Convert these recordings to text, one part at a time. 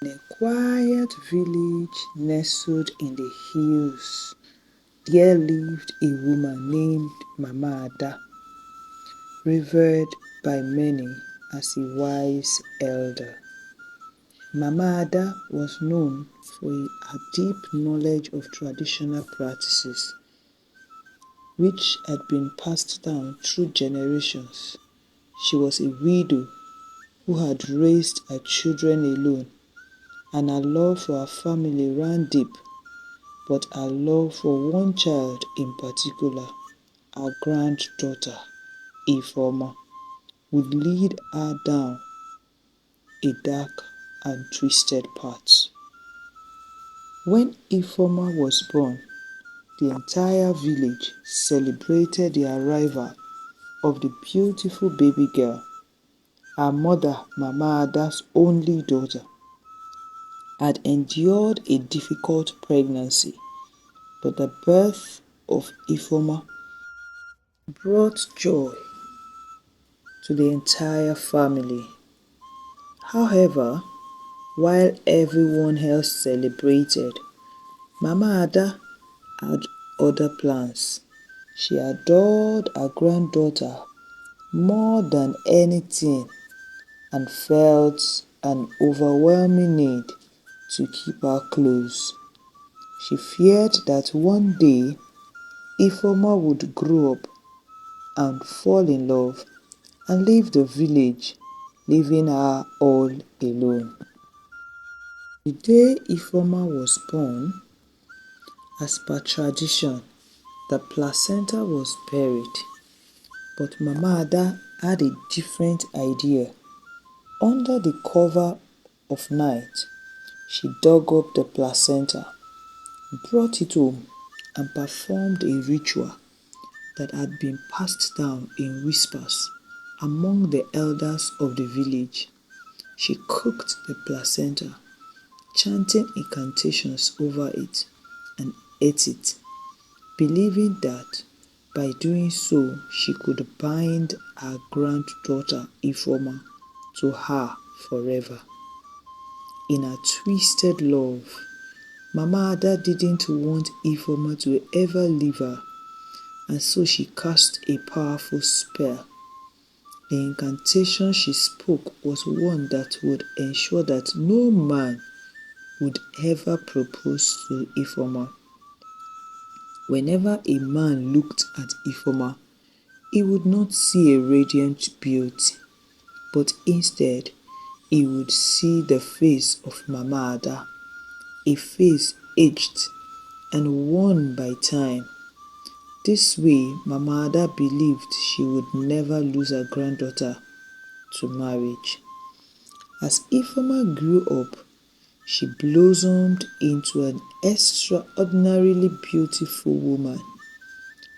In a quiet village nestled in the hills, there lived a woman named Mama Ada, revered by many as a wise elder. Mama Ada was known for her deep knowledge of traditional practices, which had been passed down through generations. She was a widow who had raised her children alone, and her love for her family ran deep, but her love for one child in particular, her granddaughter, Ifeoma, would lead her down a dark and twisted path. When Ifeoma was born, the entire village celebrated the arrival of the beautiful baby girl. Her mother, Mama Ada's only daughter, had endured a difficult pregnancy, but the birth of Ifeoma brought joy to the entire family. However, while everyone else celebrated, Mama Ada had other plans. She adored her granddaughter more than anything and felt an overwhelming need to keep her close. She feared that one day Ifeoma would grow up and fall in love and leave the village, leaving her all alone. The day Ifeoma was born, as per tradition, the placenta was buried, but Mama Ada had a different idea. Under the cover of night, she dug up the placenta, brought it home, and performed a ritual that had been passed down in whispers among the elders of the village. She cooked the placenta, chanting incantations over it, and ate it, believing that by doing so she could bind her granddaughter Ifeoma to her forever. In her twisted love, Mama Ada didn't want Ifeoma to ever leave her, and so she cast a powerful spell. The incantation she spoke was one that would ensure that no man would ever propose to Ifeoma. Whenever a man looked at Ifeoma, he would not see a radiant beauty, but instead he would see the face of Mama Ada, a face aged and worn by time. This way, Mama Ada believed she would never lose her granddaughter to marriage. As Ifeoma grew up, she blossomed into an extraordinarily beautiful woman.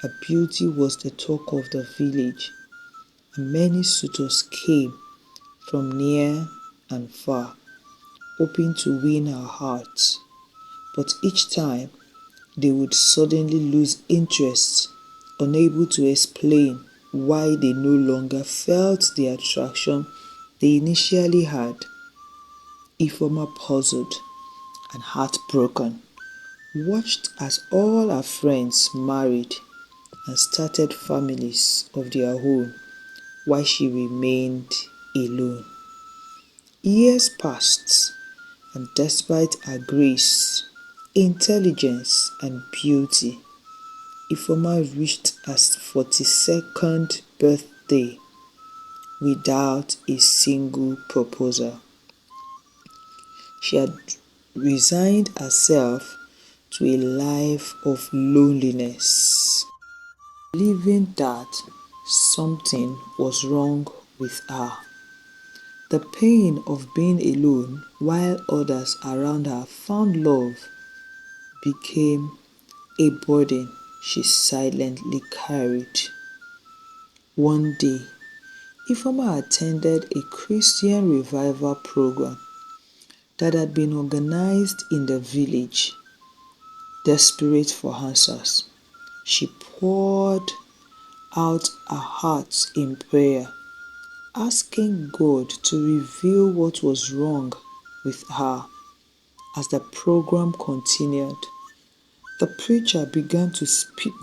Her beauty was the talk of the village, and many suitors came from near and far, hoping to win her heart. But each time, they would suddenly lose interest, unable to explain why they no longer felt the attraction they initially had. Ifeoma, puzzled and heartbroken, watched as all her friends married and started families of their own while she remained alone. Years passed, and despite her grace, intelligence, and beauty, Ifeoma reached her 42nd birthday without a single proposal. She had resigned herself to a life of loneliness, believing that something was wrong with her. The pain of being alone while others around her found love became a burden she silently carried. One day, Ifeoma attended a Christian revival program that had been organized in the village. Desperate for answers, she poured out her heart in prayer, asking God to reveal what was wrong with her. As the program continued, the preacher began to speak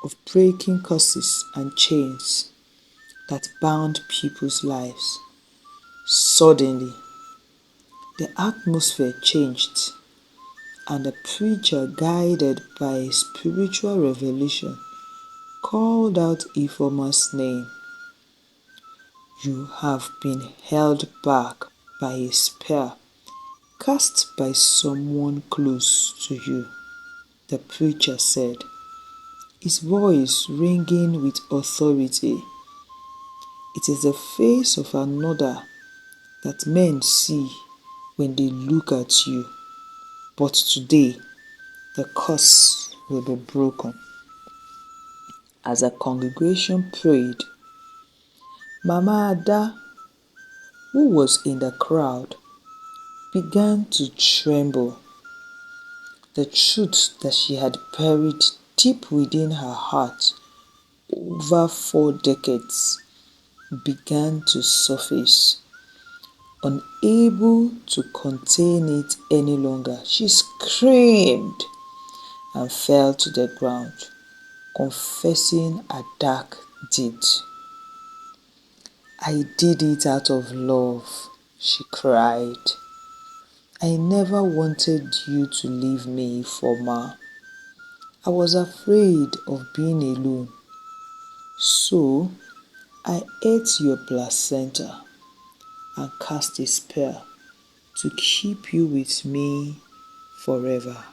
of breaking curses and chains that bound people's lives. Suddenly, the atmosphere changed, and the preacher, guided by a spiritual revelation, called out Ifeoma's name. "You have been held back by a spell cast by someone close to you," the preacher said, his voice ringing with authority. "It is the face of another that men see when they look at you, but today the curse will be broken." As the congregation prayed, Mama Ada, who was in the crowd, began to tremble. The truth that she had buried deep within her heart over 4 decades began to surface. Unable to contain it any longer, she screamed and fell to the ground, confessing a dark deed. "I did it out of love," she cried. "I never wanted you to leave me, Ifeoma. I was afraid of being alone. So I ate your placenta and cast a spell to keep you with me forever."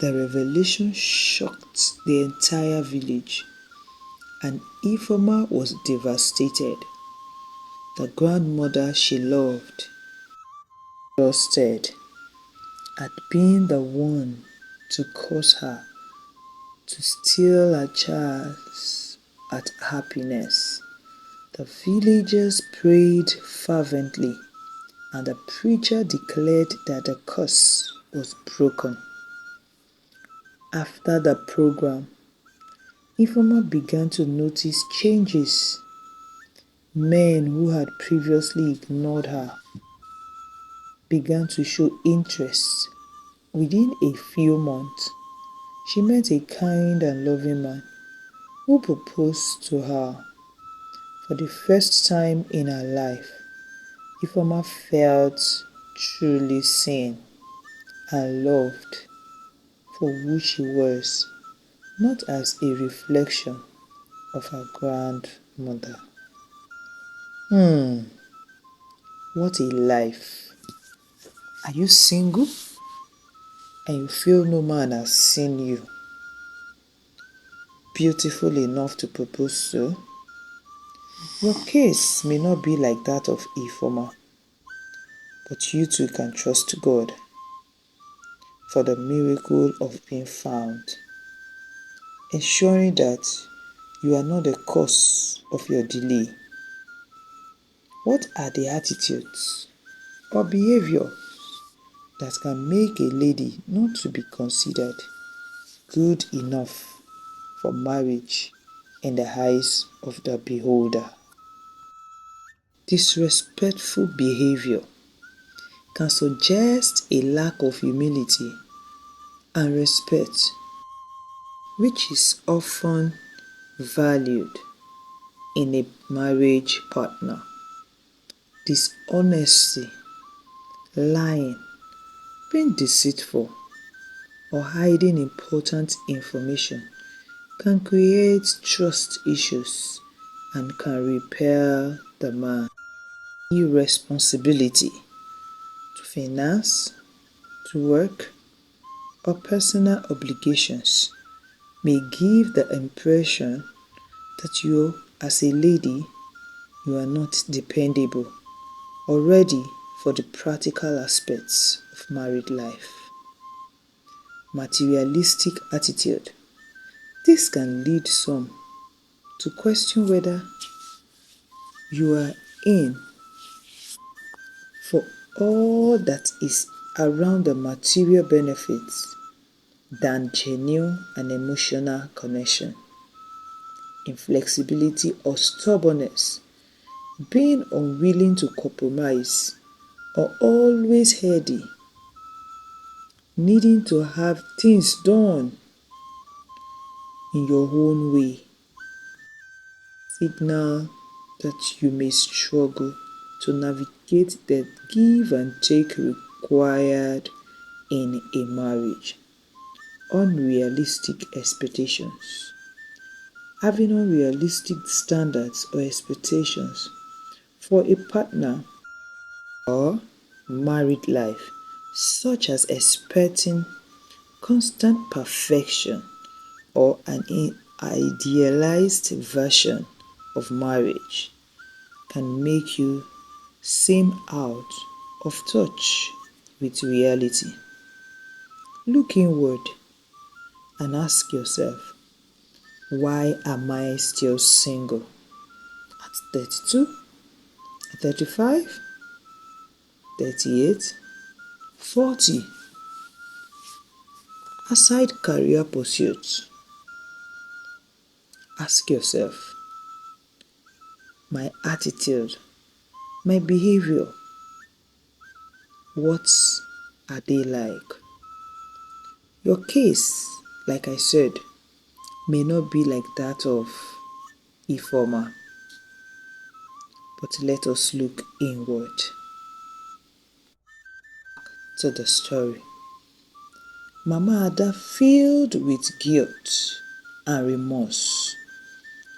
The revelation shocked the entire village, and Ifeoma was devastated. The grandmother she loved, trusted, had been the one to cause her to steal a child's at happiness. The villagers prayed fervently, and the preacher declared that the curse was broken. After the program, Ifeoma began to notice changes. Men who had previously ignored her began to show interest. Within a few months, she met a kind and loving man who proposed to her. For the first time in her life, Ifeoma felt truly seen and loved for who she was, not as a reflection of her grandmother. What a life! Are you single and you feel no man has seen you beautiful enough to propose to? Your case may not be like that of Ifeoma, but you too can trust God for the miracle of being found, ensuring that you are not the cause of your delay. What are the attitudes or behavior that can make a lady not to be considered good enough for marriage in the eyes of the beholder? Disrespectful behavior can suggest a lack of humility and respect, which is often valued in a marriage partner. Dishonesty, lying, being deceitful, or hiding important information can create trust issues and can repel the man. Irresponsibility to finance, to work, or personal obligations may give the impression that you, as a lady, you are not dependable or ready for the practical aspects of married life. Materialistic attitude. This can lead some to question whether you are in for all that is around the material benefits than genuine and emotional connection. Inflexibility or stubbornness. Being unwilling to compromise or always heady, needing to have things done in your own way, signal that you may struggle to navigate the give and take required in a marriage. Unrealistic expectations. Having unrealistic standards or expectations for a partner or married life, such as expecting constant perfection or an idealized version of marriage, can make you seem out of touch with reality. Look inward and ask yourself, why am I still single? At 32, 35, 38, 40. Aside career pursuits, ask yourself, my attitude, my behavior, what are they like? Your case, like I said, may not be like that of Ifeoma, but let us look inward to the story. Mama Ada, filled with guilt and remorse,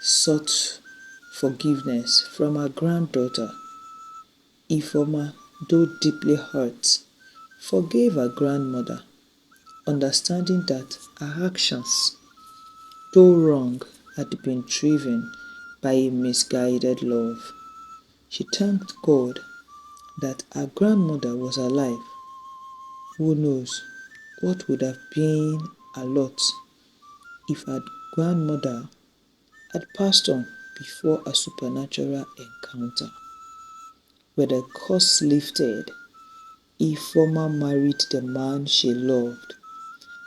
sought forgiveness from her granddaughter. Ifeoma, though deeply hurt, forgave her grandmother, understanding that her actions, though wrong, had been driven by a misguided love. She thanked God that her grandmother was alive. Who knows what would have been a lot if her grandmother had passed on before a supernatural encounter. When the curse lifted, Ifeoma married the man she loved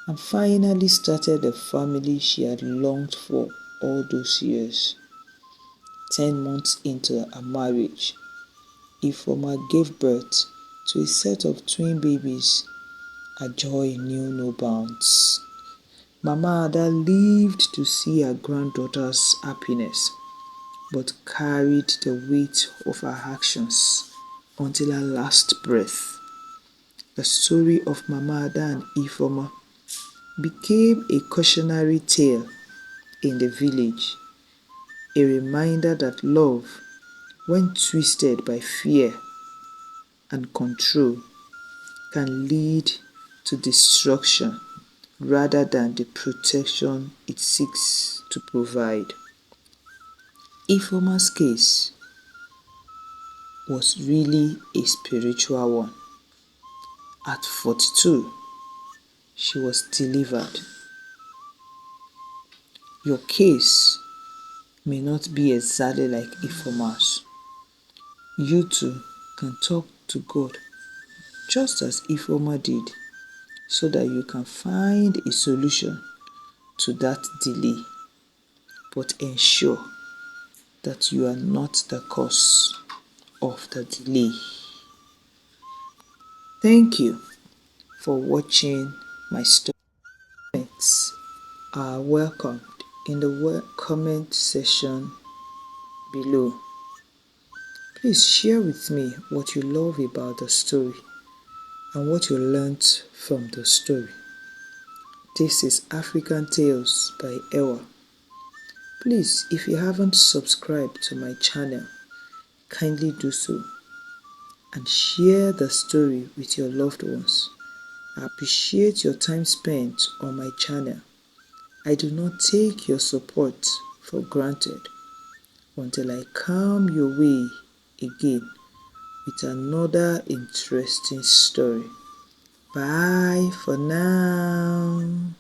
and finally started the family she had longed for all those years. 10 months into a marriage, Ifeoma gave birth to a set of twin babies. Her joy knew no bounds. Mama Ada lived to see her granddaughter's happiness, but carried the weight of her actions until her last breath. The story of Mama Ada and Ifeoma became a cautionary tale in the village, a reminder that love, when twisted by fear and control, can lead to destruction rather than the protection it seeks to provide. Ifeoma's case was really a spiritual one. At 42, she was delivered. Your case may not be exactly like Ifeoma's. You too can talk to God just as Ifeoma did, so that you can find a solution to that delay. But ensure that you are not the cause of the delay. Thank you for watching my story. Comments are welcomed in the comment section below. Please share with me what you love about the story and what you learned from the story. This is African Tales by Ewa. Please, if you haven't subscribed to my channel, kindly do so and share the story with your loved ones. I appreciate your time spent on my channel. I do not take your support for granted until I come your way again with another interesting story. Bye for now.